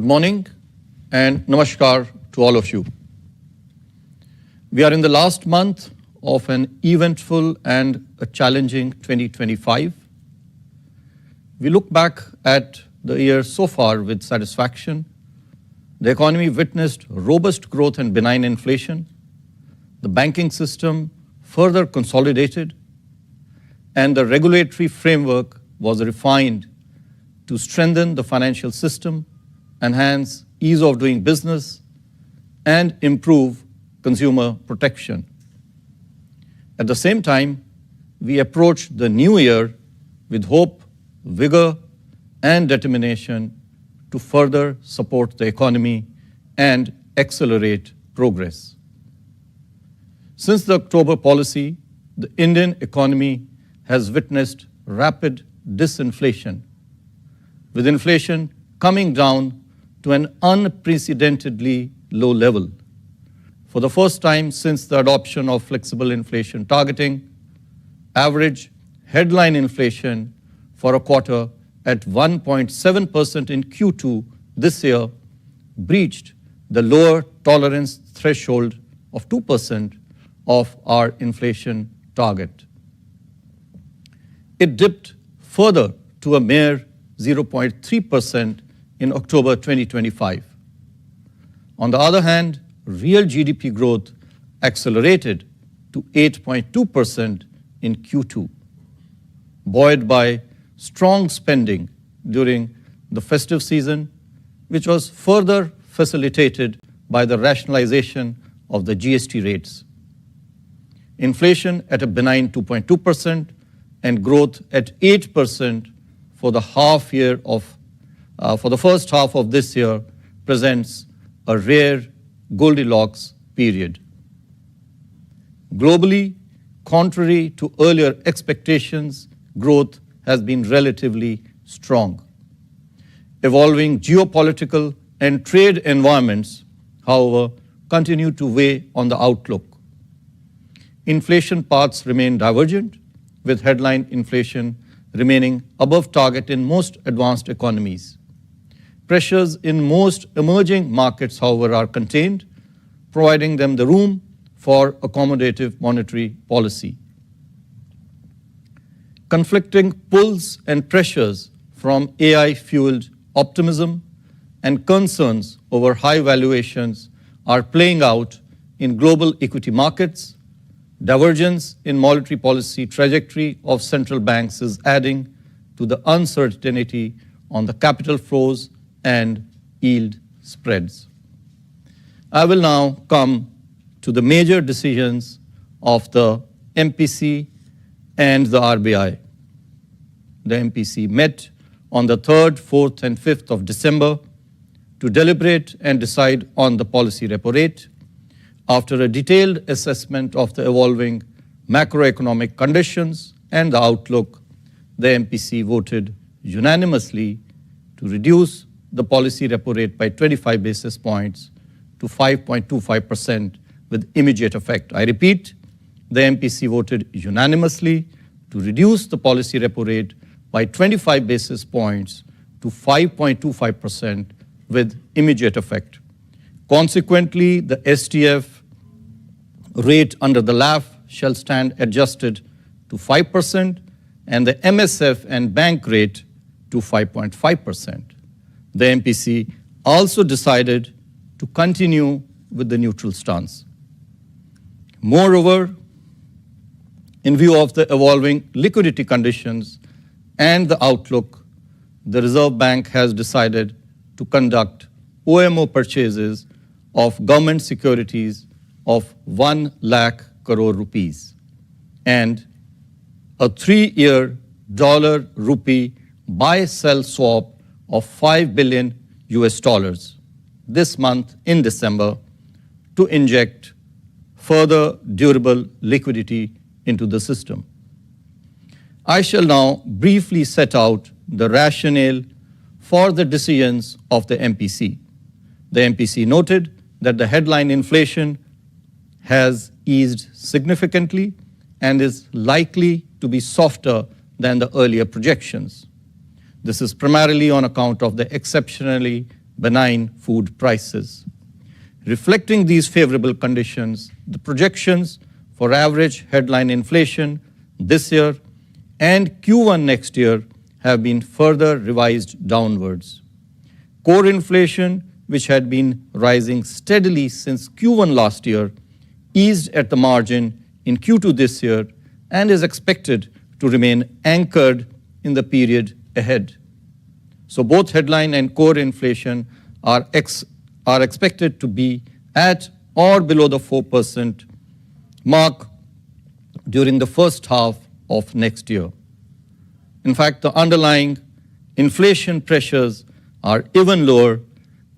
Good morning and namaskar to all of you. We are in the last month of an eventful and a challenging 2025. We look back at the year so far with satisfaction. The economy witnessed robust growth and benign inflation. The banking system further consolidated, and the regulatory framework was refined to strengthen the financial system, enhance ease of doing business, and improve consumer protection. At the same time, we approached the new year with hope, vigor, and determination to further support the economy and accelerate progress. Since the October policy, the Indian economy has witnessed rapid disinflation, with inflation coming down to an unprecedentedly low level. For the first time since the adoption of flexible inflation targeting, average headline inflation for a quarter at 1.7% in Q2 this year breached the lower tolerance threshold of 2% of our inflation target. It dipped further to a mere 0.3% in October 2025. On the other hand, real GDP growth accelerated to 8.2% in Q2, buoyed by strong spending during the festive season, which was further facilitated by the rationalization of the GST rates. Inflation at a benign 2.2% and growth at 8% for the first half of this year presents a rare Goldilocks period. Globally, contrary to earlier expectations, growth has been relatively strong. Evolving geopolitical and trade environments, however, continue to weigh on the outlook. Inflation paths remain divergent, with headline inflation remaining above target in most advanced economies. Pressures in most emerging markets, however, are contained, providing them the room for accommodative monetary policy. Conflicting pulls and pressures from AI-fueled optimism and concerns over high valuations are playing out in global equity markets. Divergence in monetary policy trajectory of central banks is adding to the uncertainty on the capital flows and yield spreads. I will now come to the major decisions of the MPC and the RBI. The MPC met on the 3rd, 4th, and 5th of December to deliberate and decide on the policy repo rate. After a detailed assessment of the evolving macroeconomic conditions and the outlook, the MPC voted unanimously to reduce the policy repo rate by 25 basis points to 5.25% with immediate effect. I repeat, the MPC voted unanimously to reduce the policy repo rate by 25 basis points to 5.25% with immediate effect. Consequently, the STF rate under the LAF shall stand adjusted to 5% and the MSF and bank rate to 5.5%. The MPC also decided to continue with the neutral stance. Moreover, in view of the evolving liquidity conditions and the outlook, the Reserve Bank has decided to conduct OMO purchases of government securities of 1 lakh crore rupees and a 3-year dollar-rupee buy-sell swap of $5 billion this month in December to inject further durable liquidity into the system. I shall now briefly set out the rationale for the decisions of the MPC. The MPC noted that the headline inflation has eased significantly and is likely to be softer than the earlier projections. This is primarily on account of the exceptionally benign food prices. Reflecting these favorable conditions, the projections for average headline inflation this year and Q1 next year have been further revised downwards. Core inflation, which had been rising steadily since Q1 last year, eased at the margin in Q2 this year and is expected to remain anchored in the period ahead. So both headline and core inflation are expected to be at or below the 4% mark during the first half of next year. In fact, the underlying inflation pressures are even lower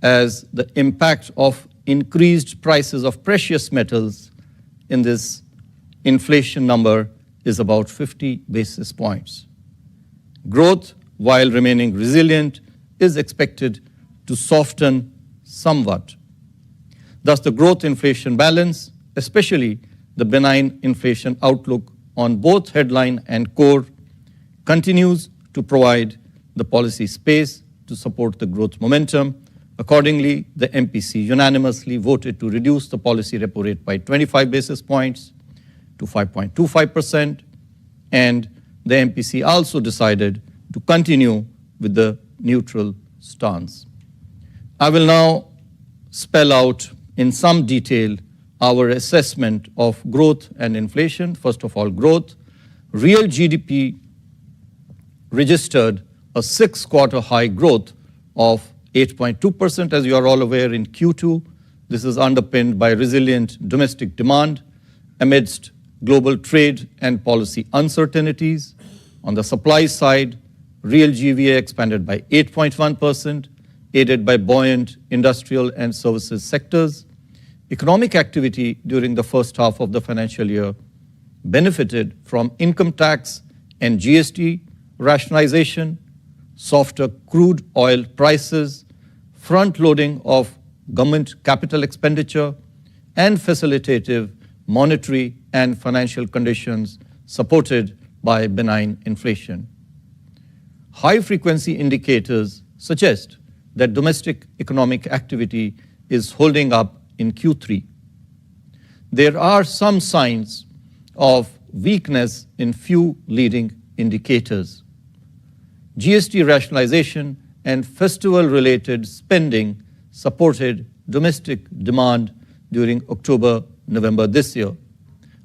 as the impact of increased prices of precious metals in this inflation number is about 50 basis points. Growth, while remaining resilient, is expected to soften somewhat. Thus, the growth inflation balance, especially the benign inflation outlook on both headline and core, continues to provide the policy space to support the growth momentum. Accordingly, the MPC unanimously voted to reduce the policy repo rate by 25 basis points to 5.25%, and the MPC also decided to continue with the neutral stance. I will now spell out in some detail our assessment of growth and inflation. First of all, growth. Real GDP registered a 6-quarter high growth of 8.2%, as you are all aware, in Q2. This is underpinned by resilient domestic demand amidst global trade and policy uncertainties. On the supply side, real GVA expanded by 8.1%, aided by buoyant industrial and services sectors. Economic activity during the first half of the financial year benefited from income tax and GST rationalization, softer crude oil prices, front-loading of government capital expenditure, and facilitative monetary and financial conditions supported by benign inflation. High-frequency indicators suggest that domestic economic activity is holding up in Q3. There are some signs of weakness in few leading indicators. GST rationalization and festival-related spending supported domestic demand during October-November this year.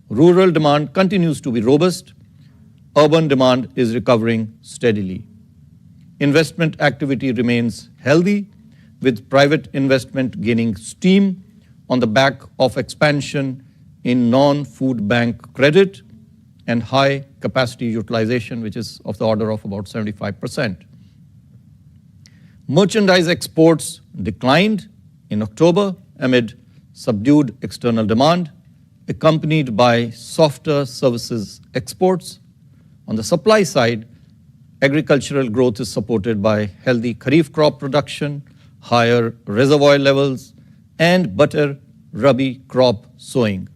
Rural demand continues to be robust. Urban demand is recovering steadily. Investment activity remains healthy, with private investment gaining steam on the back of expansion in non-food bank credit and high capacity utilization, which is of the order of about 75%. Merchandise exports declined in October amid subdued external demand, accompanied by softer services exports. On the supply side, agricultural growth is supported by healthy kharif crop production, higher reservoir levels, and better rabi crop sowing.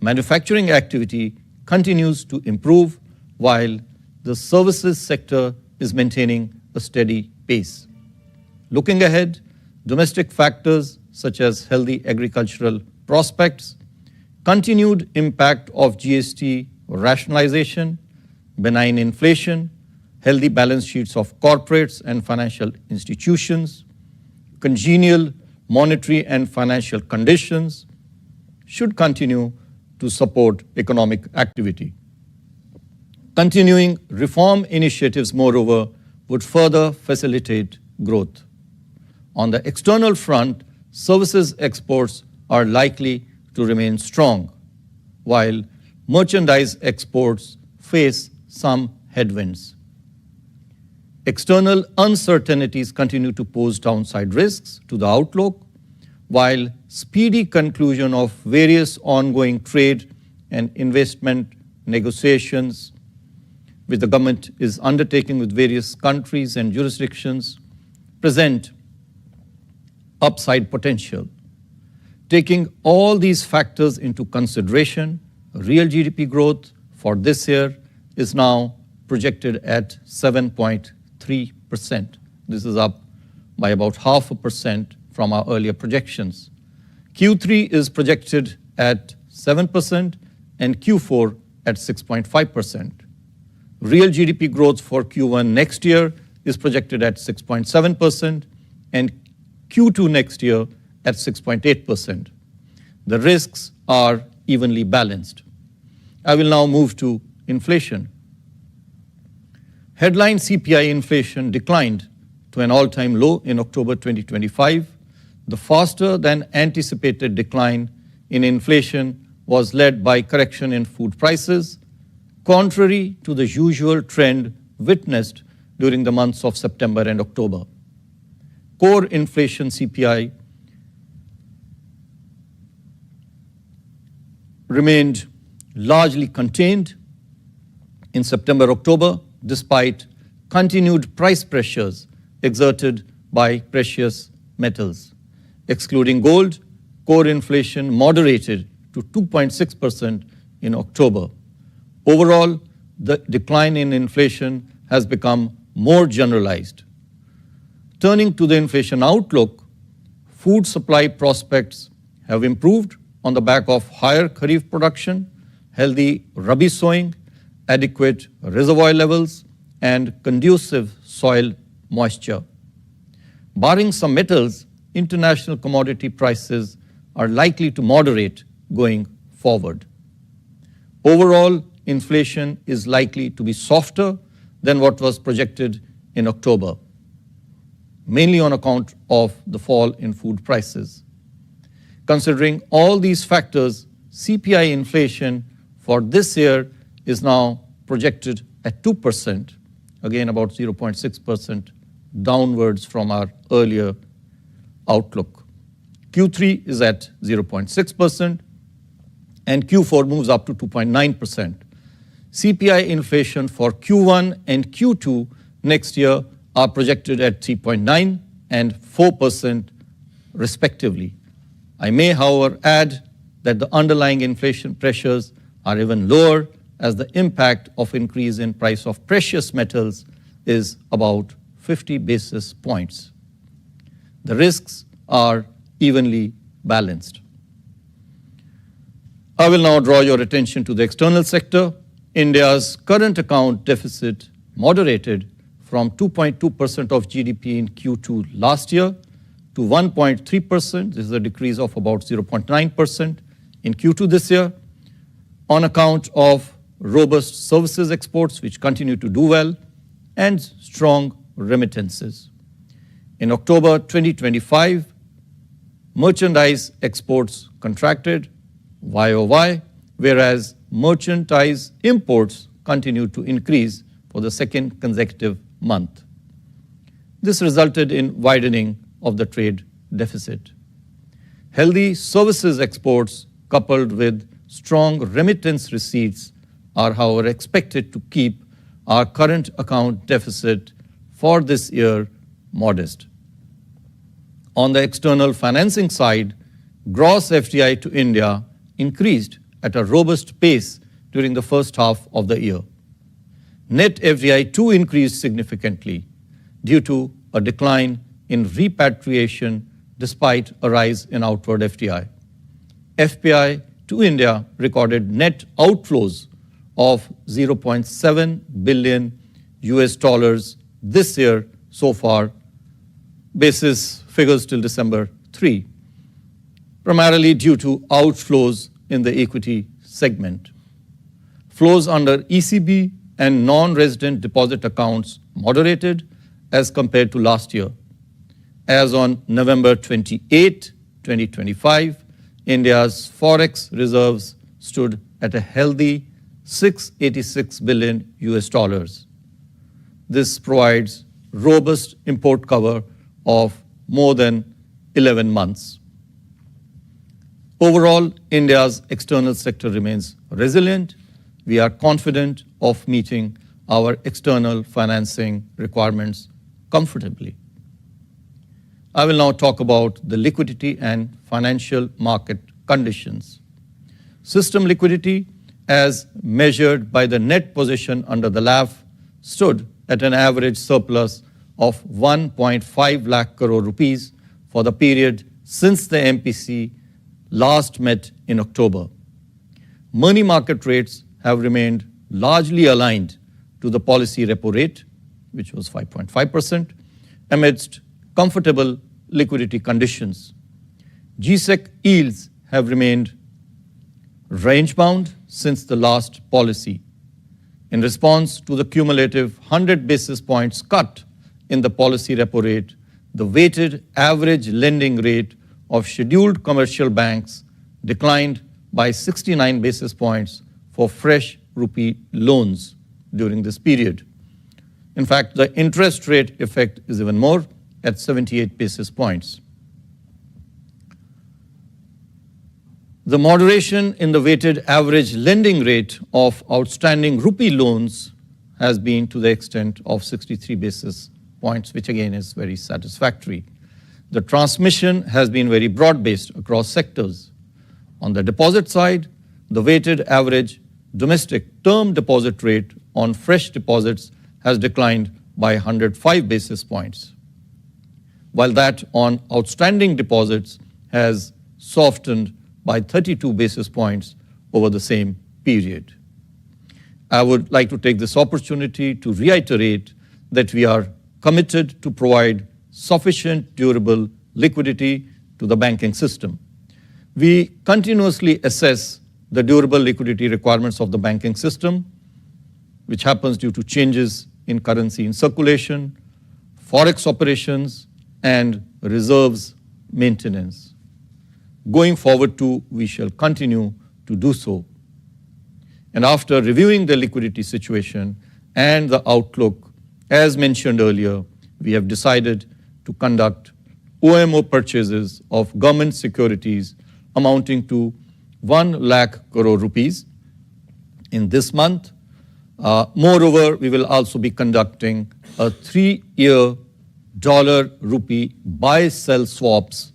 Manufacturing activity continues to improve, while the services sector is maintaining a steady pace. Looking ahead, domestic factors such as healthy agricultural prospects, continued impact of GST rationalization, benign inflation, healthy balance sheets of corporates and financial institutions, congenial monetary and financial conditions should continue to support economic activity. Continuing reform initiatives, moreover, would further facilitate growth. On the external front, services exports are likely to remain strong, while merchandise exports face some headwinds. External uncertainties continue to pose downside risks to the outlook, while speedy conclusion of various ongoing trade and investment negotiations which the government is undertaking with various countries and jurisdictions present upside potential. Taking all these factors into consideration, real GDP growth for this year is now projected at 7.3%. This is up by about 0.5% from our earlier projections. Q3 is projected at 7% and Q4 at 6.5%. Real GDP growth for Q1 next year is projected at 6.7% and Q2 next year at 6.8%. The risks are evenly balanced. I will now move to inflation. Headline CPI inflation declined to an all-time low in October 2025. The faster than anticipated decline in inflation was led by correction in food prices, contrary to the usual trend witnessed during the months of September and October. Core inflation CPI remained largely contained in September-October, despite continued price pressures exerted by precious metals. Excluding gold, core inflation moderated to 2.6% in October. Overall, the decline in inflation has become more generalized. Turning to the inflation outlook, food supply prospects have improved on the back of higher kharif production, healthy rabi sowing, adequate reservoir levels, and conducive soil moisture. Barring some metals, international commodity prices are likely to moderate going forward. Overall, inflation is likely to be softer than what was projected in October, mainly on account of the fall in food prices. Considering all these factors, CPI inflation for this year is now projected at 2%, again about 0.6% downwards from our earlier outlook. Q3 is at 0.6% and Q4 moves up to 2.9%. CPI inflation for Q1 and Q2 next year are projected at 3.9% and 4% respectively. I may, however, add that the underlying inflation pressures are even lower, as the impact of increase in price of precious metals is about 50 basis points. The risks are evenly balanced. I will now draw your attention to the external sector. India's current account deficit moderated from 2.2% of GDP in Q2 last year to 1.3%. This is a decrease of about 0.9% in Q2 this year, on account of robust services exports, which continue to do well, and strong remittances. In October 2025, merchandise exports contracted YOY, whereas merchandise imports continued to increase for the second consecutive month. This resulted in widening of the trade deficit. Healthy services exports coupled with strong remittance receipts are, however, expected to keep our current account deficit for this year modest. On the external financing side, gross FDI to India increased at a robust pace during the first half of the year. Net FDI too increased significantly due to a decline in repatriation despite a rise in outward FDI. FPI to India recorded net outflows of $0.7 billion this year so far, basis figures till December 3, primarily due to outflows in the equity segment. Flows under ECB and non-resident deposit accounts moderated as compared to last year. As on November 28, 2025, India's forex reserves stood at a healthy $686 billion. This provides robust import cover of more than 11 months. Overall, India's external sector remains resilient. We are confident of meeting our external financing requirements comfortably. I will now talk about the liquidity and financial market conditions. System liquidity, as measured by the net position under the LAF, stood at an average surplus of 1.5 lakh crore rupees for the period since the MPC last met in October. Money market rates have remained largely aligned to the policy repo rate, which was 5.5%, amidst comfortable liquidity conditions. G-Sec yields have remained range-bound since the last policy. In response to the cumulative 100 basis points cut in the policy repo rate, the weighted average lending rate of scheduled commercial banks declined by 69 basis points for fresh rupee loans during this period. In fact, the interest rate effect is even more at 78 basis points. The moderation in the weighted average lending rate of outstanding rupee loans has been to the extent of 63 basis points, which again is very satisfactory. The transmission has been very broad-based across sectors. On the deposit side, the weighted average domestic term deposit rate on fresh deposits has declined by 105 basis points, while that on outstanding deposits has softened by 32 basis points over the same period. I would like to take this opportunity to reiterate that we are committed to provide sufficient durable liquidity to the banking system. We continuously assess the durable liquidity requirements of the banking system, which happens due to changes in currency in circulation, forex operations, and reserves maintenance. Going forward too, we shall continue to do so. And after reviewing the liquidity situation and the outlook, as mentioned earlier, we have decided to conduct OMO purchases of government securities amounting to 1 lakh crore rupees in this month. Moreover, we will also be conducting a 3-year dollar-rupee buy-sell swaps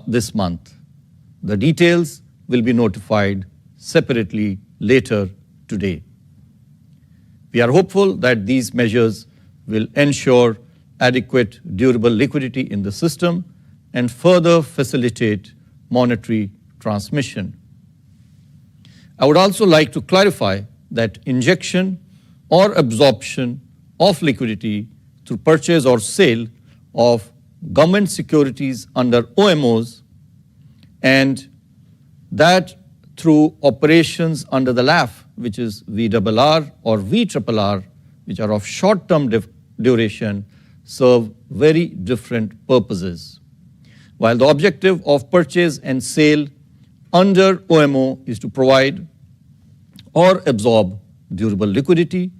this month. The details will be notified separately later today. We are hopeful that these measures will ensure adequate durable liquidity in the system and further facilitate monetary transmission. I would also like to clarify that injection or absorption of liquidity through purchase or sale of government securities under OMOs and that through operations under the LAF, which is VRR or VRRR, which are of short-term duration, serve very different purposes. While the objective of purchase and sale under OMO is to provide or absorb durable liquidity,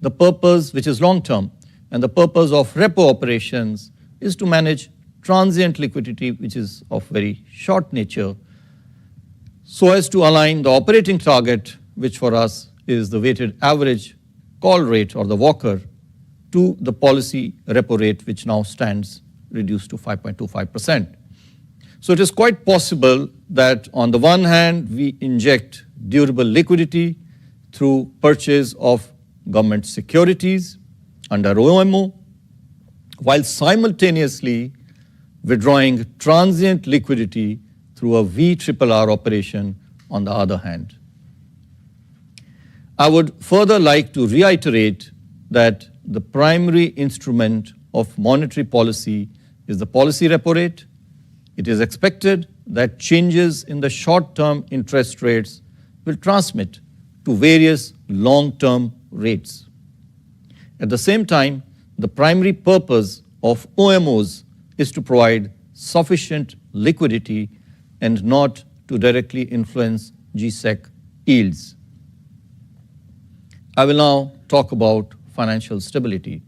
the purpose, which is long-term, and the purpose of repo operations is to manage transient liquidity, which is of very short nature, so as to align the operating target, which for us is the weighted average call rate or the Walker, to the policy repo rate, which now stands reduced to 5.25%. So it is quite possible that on the one hand, we inject durable liquidity through purchase of government securities under OMO, while simultaneously withdrawing transient liquidity through a VRRR operation on the other hand. I would further like to reiterate that the primary instrument of monetary policy is the policy repo rate. It is expected that changes in the short-term interest rates will transmit to various long-term rates. At the same time, the primary purpose of OMOs is to provide sufficient liquidity and not to directly influence G-Sec yields. I will now talk about financial stability.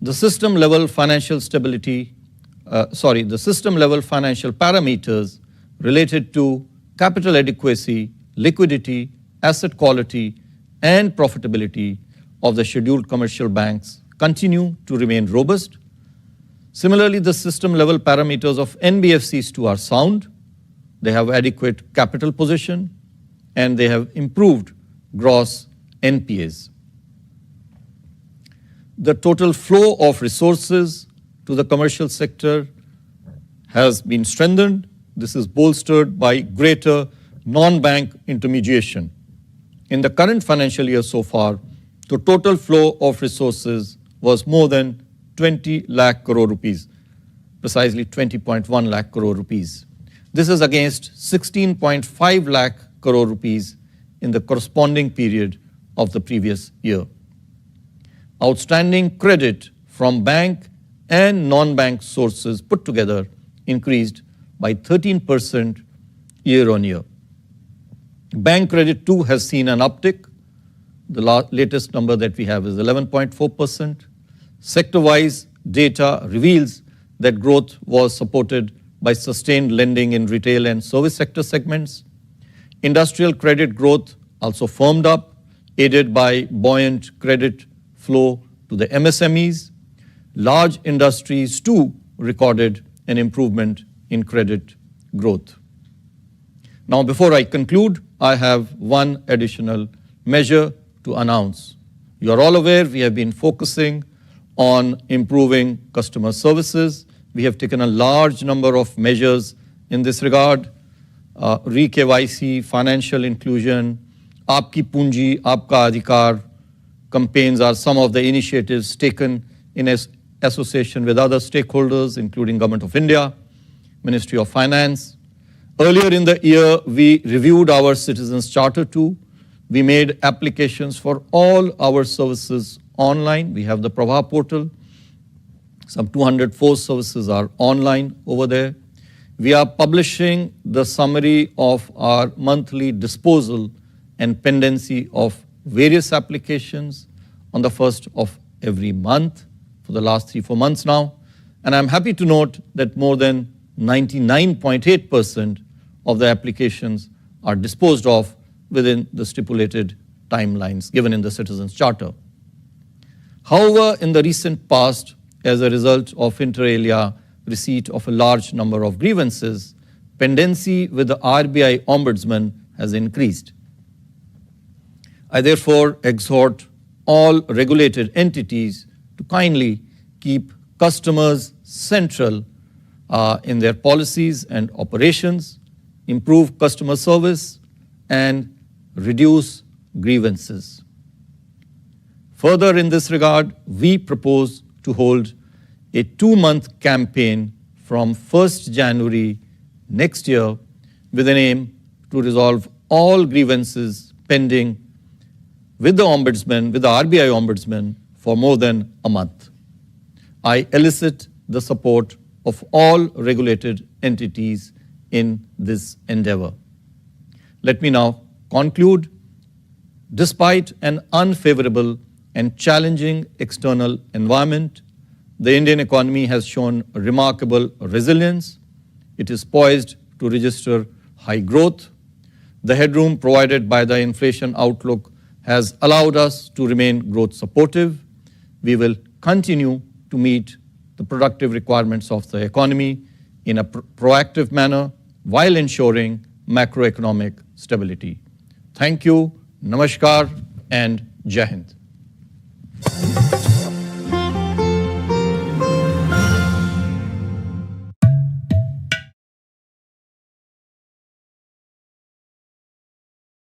The system-level financial parameters related to capital adequacy, liquidity, asset quality, and profitability of the scheduled commercial banks continue to remain robust. Similarly, the system-level parameters of NBFCs too are sound. They have adequate capital position, and they have improved gross NPAs. the total flow of resources to the commercial sector has been strengthened. This is bolstered by greater non-bank intermediation. In the current financial year so far, the total flow of resources was more than 20 lakh crore rupees, precisely 20.1 lakh crore rupees. This is against 16.5 lakh crore rupees in the corresponding period of the previous year. Outstanding credit from bank and non-bank sources put together increased by 13% year-on-year. Bank credit too has seen an uptick. The latest number that we have is 11.4%. Sector-wise data reveals that growth was supported by sustained lending in retail and service sector segments. Industrial credit growth also firmed up, aided by buoyant credit flow to the MSMEs. Large industries too recorded an improvement in credit growth. Now, before I conclude, I have one additional measure to announce. You are all aware we have been focusing on improving customer services. We have taken a large number of measures in this regard. Re-KYC, financial inclusion, Aapki Punji, Aapka Adhikar campaigns are some of the initiatives taken in association with other stakeholders, including Government of India, Ministry of Finance. Earlier in the year, we reviewed our Citizens Charter too. We made applications for all our services online. We have the Prabha portal. Some 204 services are online over there. We are publishing the summary of our monthly disposal and pendency of various applications on the first of every month for the last 3-4 months now. And I'm happy to note that more than 99.8% of the applications are disposed of within the stipulated timelines given in the Citizens Charter. However, in the recent past, as a result of inter alia receipt of a large number of grievances, pendency with the RBI Ombudsman has increased. I therefore exhort all regulated entities to kindly keep customers central in their policies and operations, improve customer service, and reduce grievances. Further, in this regard, we propose to hold a 2-month campaign from 1st January next year with an aim to resolve all grievances pending with the Ombudsman, with the RBI Ombudsman for more than a month. I elicit the support of all regulated entities in this endeavor. Let me now conclude. Despite an unfavorable and challenging external environment, the Indian economy has shown remarkable resilience. It is poised to register high growth. The headroom provided by the inflation outlook has allowed us to remain growth supportive. We will continue to meet the productive requirements of the economy in a proactive manner while ensuring macroeconomic stability. Thank you, Namaskar, and Jai Hind.